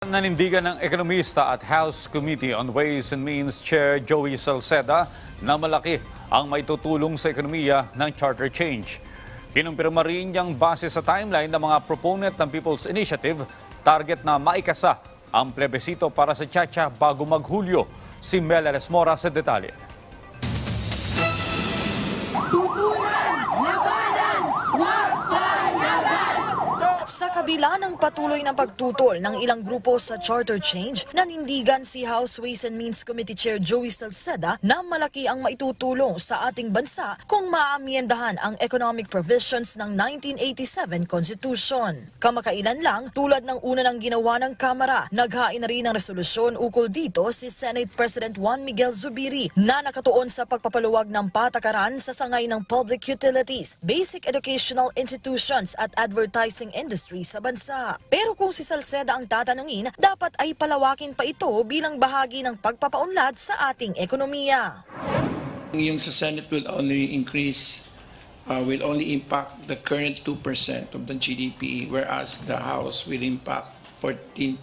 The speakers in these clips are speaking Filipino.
Nanindigan ng ekonomista at House Committee on Ways and Means Chair Joey Salceda na malaki ang maitutulong sa ekonomiya ng charter change. Kinumpirma rin niyang base sa timeline ng mga proponent ng People's Initiative, target na maikasa ang plebisito para sa Chacha bago mag-Hulyo. Si Melares Mora sa detalye. Sa kabila ng patuloy na pagtutol ng ilang grupo sa charter change, nanindigan si House Ways and Means Committee Chair Joey Salceda na malaki ang maitutulong sa ating bansa kung maamyendahan ang economic provisions ng 1987 Constitution. Kamakailan lang, tulad ng una ng ginawa ng Kamara, naghain na rin ng resolusyon ukol dito si Senate President Juan Miguel Zubiri na nakatuon sa pagpapaluwag ng patakaran sa sangay ng public utilities, basic educational institutions at advertising industry sa bansa. Pero kung si Salceda ang tatanungin, dapat ay palawakin pa ito bilang bahagi ng pagpapaunlad sa ating ekonomiya. Yung sa Senate will only impact the current 2% of the GDP, whereas the House will impact 14%.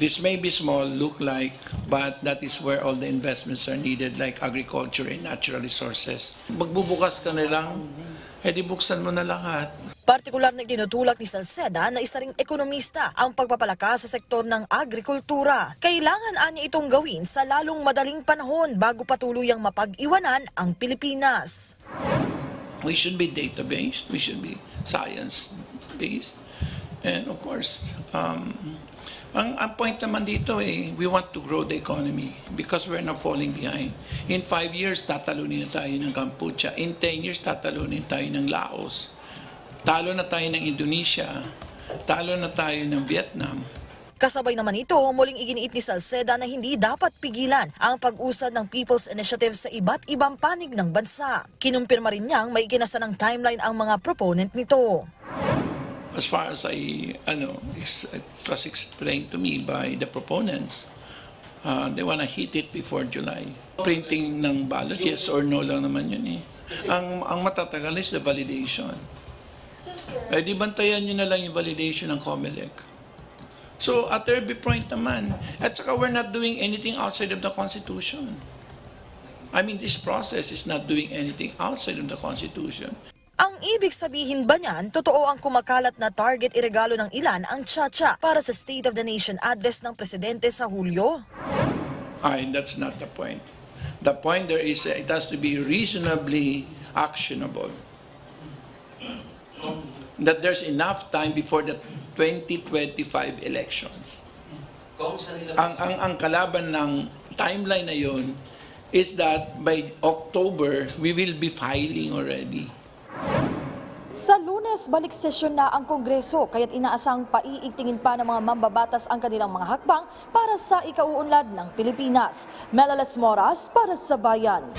This may be small, look like, but that is where all the investments are needed, like agriculture and natural resources. Magbubukas ka na lang, edi buksan mo na lahat. Partikular na tinutulak ni Salceda na isa ring ekonomista ang pagpapalakas sa sektor ng agrikultura. Kailangan anya itong gawin sa lalong madaling panahon bago patuluyang mapag-iwanan ang Pilipinas. We should be data-based, we should be science-based, and of course, ang point naman dito we want to grow the economy because we're not falling behind. In 5 years, tatalunin na tayo ng Cambodia. In 10 years, tatalunin tayo ng Laos. Talo na tayo ng Indonesia. Talo na tayo ng Vietnam. Kasabay naman ito, muling iginiit ni Salceda na hindi dapat pigilan ang pag-usad ng People's Initiative sa iba't ibang panig ng bansa. Kinumpirma rin niyang may ikinasa ng timeline ang mga proponent nito. As far as it was explained to me by the proponents, they want to hit it before July. Printing ng ballot, yes or no lang naman yun . Ang matatagal is the validation. Di bantayan nyo na lang yung validation ng COMELEC. So at every point naman, at saka we're not doing anything outside of the Constitution. I mean, this process is not doing anything outside of the Constitution. Ang ibig sabihin ba niyan, totoo ang kumakalat na target iregalo ng ilan ang Chacha para sa State of the Nation address ng Presidente sa Hulyo? That's not the point. The point there is it has to be reasonably actionable. That there's enough time before the 2025 elections. Ang kalaban ng timeline na yun is that by October, we will be filing already. Sa Lunes, balik sesyon na ang Kongreso, kaya't inaasang paiigtingin pa ng mga mambabatas ang kanilang mga hakbang para sa ikauunlad ng Pilipinas. Melares Mora para sa Bayan.